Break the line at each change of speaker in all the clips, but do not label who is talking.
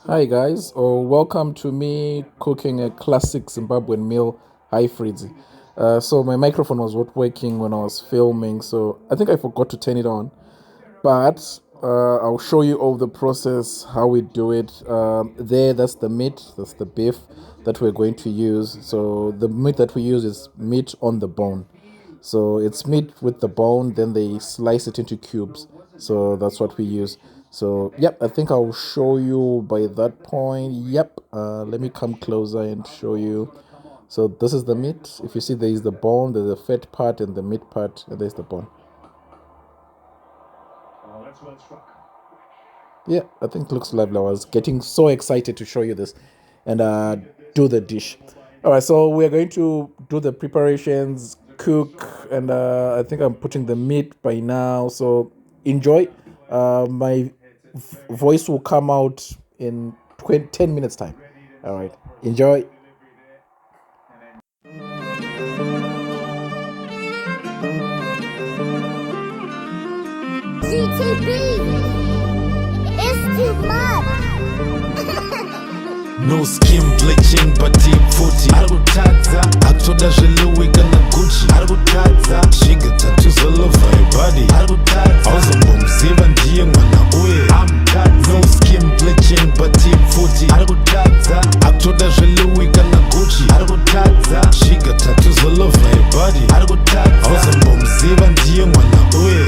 Hi guys, welcome to me cooking a classic Zimbabwean meal, high frizzy. So my microphone was not working when I was filming, so I think I forgot to turn it on. But I'll show you all the process, how we do it. That's the meat, that's the beef that we're going to use. So the meat that we use is meat on the bone. So it's meat with the bone, then they slice it into cubes. So that's what we use. So, yep, I think I'll show you by that point. Yep, let me come closer and show you. So, this is the meat. If you see, there is the bone, there's the fat part, and the meat part, and there's the bone. Yeah, I think it looks lovely. I was getting so excited to show you this and do the dish. All right, so we're going to do the preparations, cook, and I think I'm putting the meat by now. So enjoy. My voice will come out in 10 minutes time. All right, enjoy.
GTB, it's too much.
No skin bleaching but deep footy arikutadza akutoda zvelouis kana gucci arikutadza zviga tattoos all over your body arikutadza hauzombomuziva ndiye mwana uye no skin bleaching but deep footy arikutadza akutoda zvelouis kana gucci arikutadza zviga tattoos all over your body arikutadza hauzombomuziva ndiye mwana uye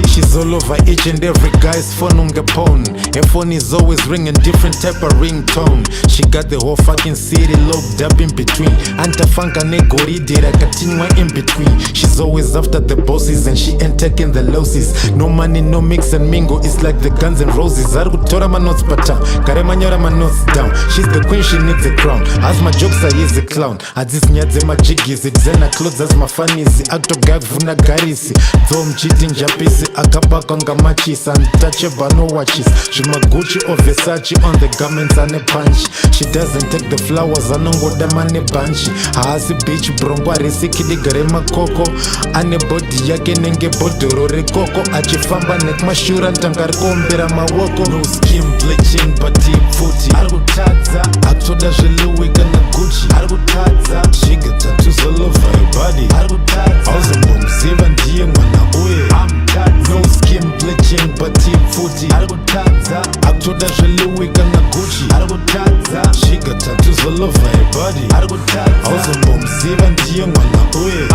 she's all over each and every guy's phone on the phone. Her phone is always ringing different type of ringtone. She got the whole fucking city locked up in between. Antafanka negoride rakatinwa in between. She's always after the bosses and she ain't taking the losses. No money, no mix and mingle, it's like the Guns and Roses. Arikutora my notes pata, karemanyora my notes down. She's the queen, she needs a crown. As my jokes are is a clown. Adzis nyadze my jiggies, designer clothes as my funnies. Acto gag vuna garisi, dom cheating japisi. Akapaka ngamachisa, untouchable no watches. Zvimagucci or Versace on the garments and a punch. She doesn't take the flowers, anongoda mane bunch. Haasi beach brongo arisikidi gare makoko. Ane body yake nenge bodoro rekoko. Achifamba nekmashura ntangari kombera mawoko. No skin bleaching but deep footy arikutadza akutoda zvelouis kana gucci arikutadza zviga tattoos all over your body arikutadza hauzombomuziva ndiye mwana uye no skin bleaching but deep footy arikutadza akutoda zvelouis kana gucci arikutadza zviga tattoos all over your body arikutadza hauzombomuziva ndiye mwana uye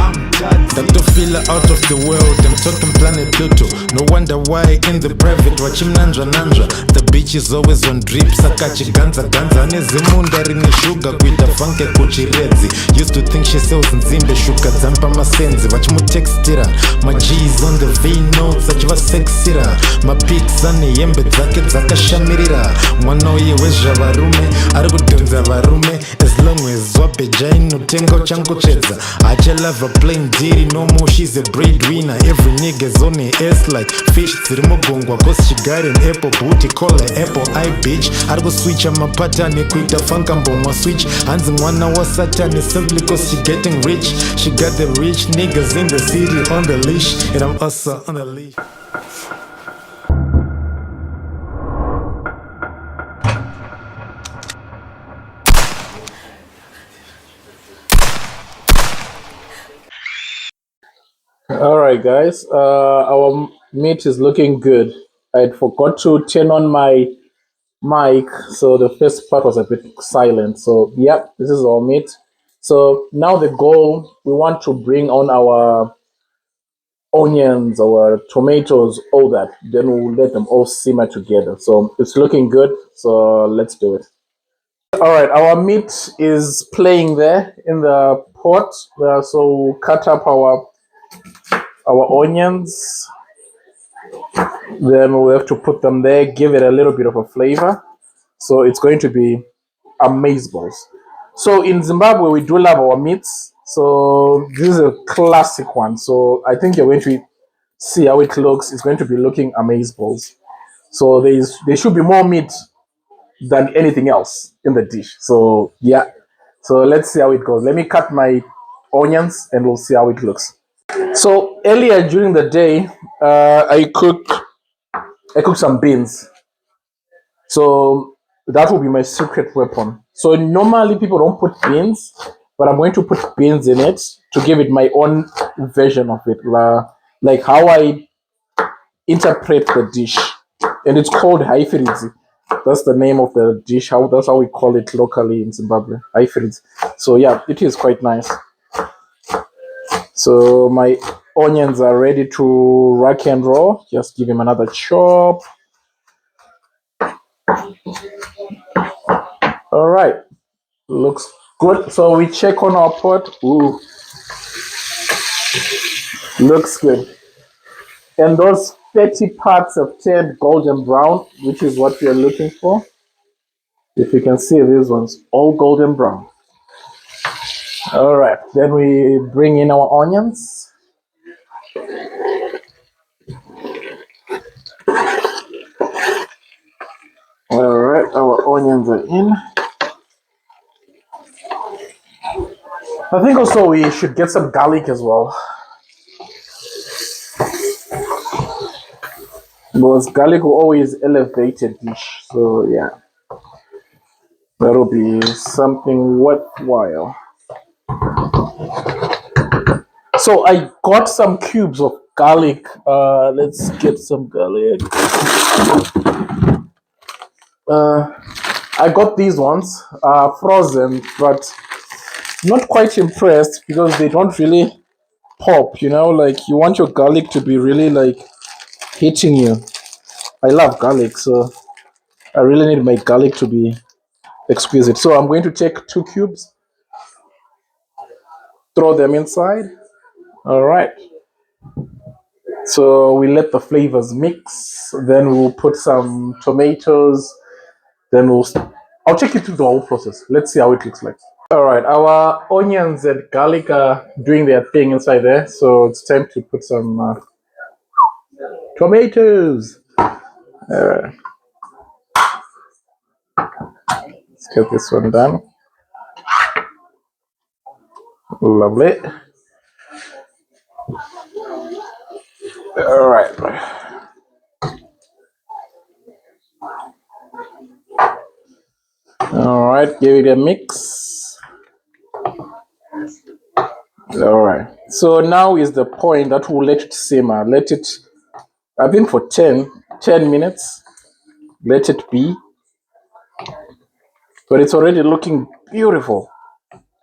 ndatofila out of the world, I'm talking planet Pluto. No wonder why in the private wachimnanzva nanzva. The beach is always on drip, saka chiganza ganza nezimunda rine shuga kuita fanke kuchiredzi. Used to think she sells nzimbe shuga dzampa masenzi vachimutextira. My G's on the V notes achivasexira. Mapics ane hembe dzake dzakashamirira. Mwana uye wezvavarume arikudhonza varume. As long as wabeja inotenga uchangotsvedza. Achalava plain diri no more, she's a breadwinner. Every nigga's on her ass like fish dziri mugongwa. Cause she got an apple booty, call her apple eye bitch. Arikoswitcha mapatani kuita funka mbomwa switch. Hanzi mwana wa satani simply cause she getting rich. She got the rich niggas in the city on the leash. And I'm also on the leash.
All right, guys. Our meat is looking good. I forgot to turn on my mic, so the first part was a bit silent. So, yep, this is our meat. So now the goal, we want to bring on our onions, our tomatoes, all that. Then we'll let them all simmer together. So it's looking good. So let's do it. All right, our meat is playing there in the pot. So we'll cut up our onions. Then we have to put them there, give it a little bit of a flavor. So it's going to be amazeballs. So in Zimbabwe, we do love our meats. So this is a classic one. So I think you're going to see how it looks. It's going to be looking amazeballs. So there should be more meat than anything else in the dish. So yeah. So let's see how it goes. Let me cut my onions and we'll see how it looks. So earlier during the day, I cooked some beans. So that will be my secret weapon. So normally people don't put beans, but I'm going to put beans in it to give it my own version of it, like how I interpret the dish. And it's called haifirizi. That's the name of the dish. That's how we call it locally in Zimbabwe. Haifirizi. So yeah, it is quite nice. So my onions are ready to rack and roll. Just give him another chop. All right, looks good. So we check on our pot. Ooh, looks good. And those fatty parts have turned golden brown, which is what we are looking for. If you can see these ones, all golden brown. All right, then we bring in our onions. All right, our onions are in. I think also we should get some garlic as well, because garlic will always elevate a dish. So yeah, that'll be something worthwhile. So I got some cubes of garlic. Let's get some garlic. I got these ones frozen, but not quite impressed because they don't really pop. Like you want your garlic to be really like hitting you. I love garlic, so I really need my garlic to be exquisite. So I'm going to take 2 cubes, throw them inside. All right. So we let the flavors mix. Then we'll put some tomatoes. Then I'll take you through the whole process. Let's see how it looks like. All right, our onions and garlic are doing their thing inside there. So it's time to put some tomatoes. Let's get this one done. Lovely. All right. All right, give it a mix. All right. So now is the point that we'll let it simmer. Let it, I think, for 10 minutes. Let it be. But it's already looking beautiful.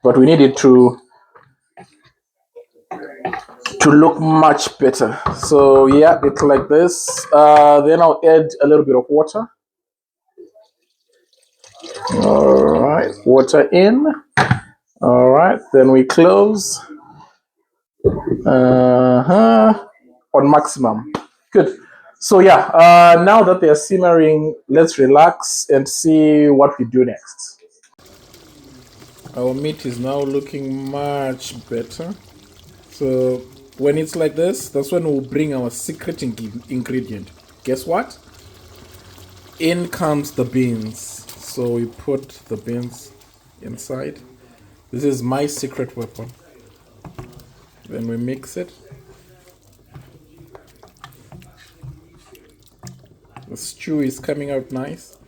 But we need it to look much better. So yeah, it's like this. Then I'll add a little bit of water. All right, water in. All right, then we close. On maximum. Good. So yeah, now that they are simmering, let's relax and see what we do next. Our meat is now looking much better. So when it's like this, that's when we'll bring our secret ingredient. Guess what? In comes the beans. So we put the beans inside. This is my secret weapon. Then we mix it. The stew is coming out nice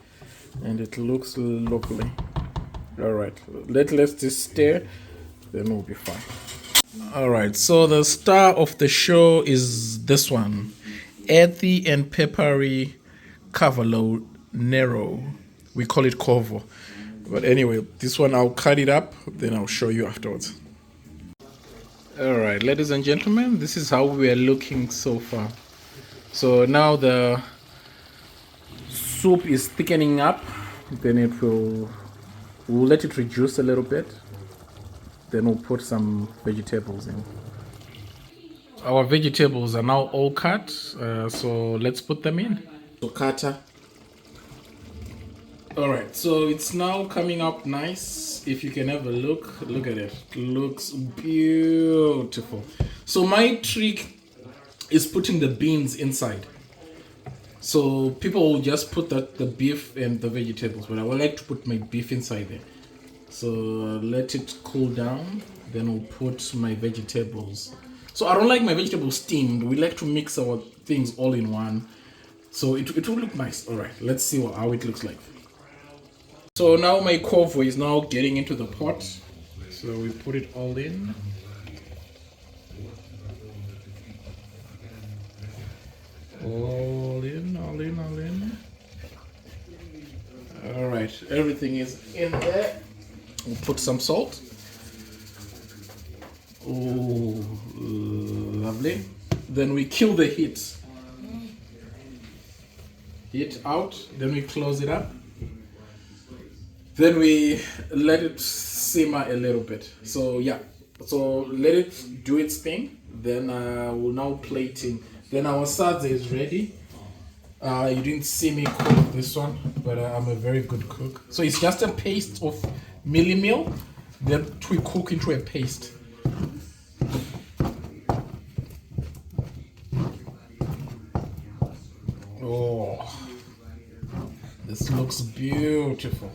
and it looks lovely. All right, let's just stir, then we'll be fine. All right, so the star of the show is this one, earthy and peppery cavolo nero. We call it corvo, but anyway, this one I'll cut it up, then I'll show you afterwards. All right, ladies and gentlemen, this is how we are looking so far. So now the soup is thickening up, then we'll let it reduce a little bit, then we'll put some vegetables in. Our vegetables are now all cut, so let's put them in. So kata. All right, so it's now coming up nice. If you can have a look at it. Looks beautiful. So my trick is putting the beans inside. So people will just put the beef and the vegetables, but I would like to put my beef inside there. So let it cool down, then we'll put my vegetables. So I don't like my vegetables steamed. We like to mix our things all in one. So it will look nice. All right, let's see how it looks like. So now my kovo is now getting into the pot. So we put it all in. All in, all in, all in. All right, everything is in there. We'll put some salt. Oh, lovely. Then we kill the heat. Heat out, then we close it up. Then we let it simmer a little bit. So yeah, so let it do its thing. Then we'll now plating. Then our sadza is ready. You didn't see me cook this one, but I'm a very good cook. So it's just a paste of mealie meal that we cook into a paste. Oh, this looks beautiful.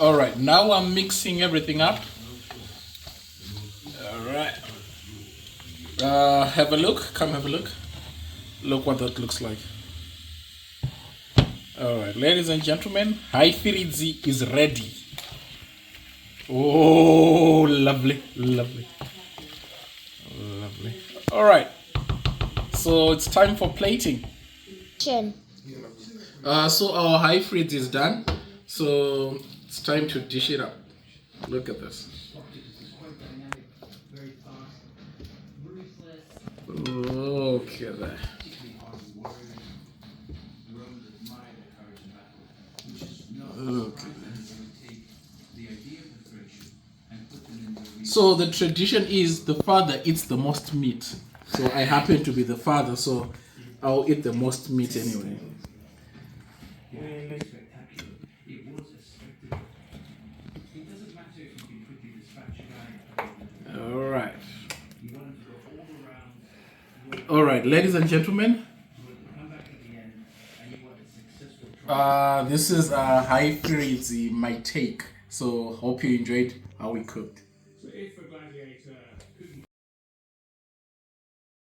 All right, now I'm mixing everything up. All right. Have a look. Come have a look. Look what that looks like. All right, ladies and gentlemen, haifiridzi is ready. Oh, lovely, lovely, lovely. All right, so it's time for plating. So our high fridge is done. So it's time to dish it up. Look at this. Look at that. Okay. So the tradition is the father eats the most meat. So I happen to be the father, so I'll eat the most meat anyway. All right. All right, ladies and gentlemen. This is high firidzi, my take. So hope you enjoyed how we cooked.
So if a gladiator